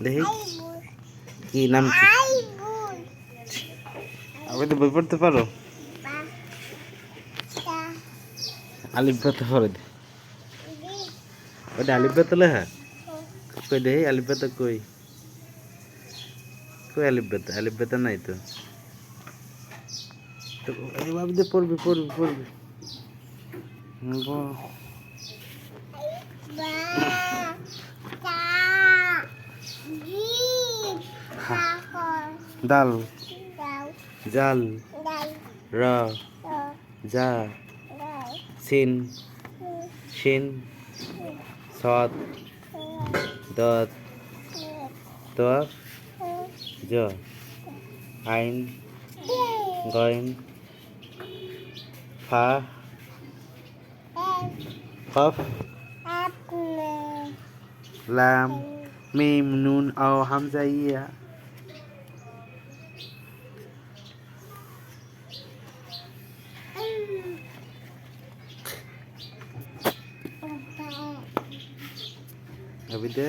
দেখি কি নাম কি? আমি তো বই পড়তে পারো? আলিফ বেতা পড়ে দে। ওটা আলিফ বেতা লেখা কই দেখি আলিফ বেতা কই? কই আলিফ বেতা? আলিফ বেতা নাই তো। তো ভাবি যে পড়বি পড়বি পড়বি। দাল জাল রা জা সিন শিন সদ দত ত জ আইন গইন ফা কফ লাম মিম নুন আও হামজা ইয়া। अभी दे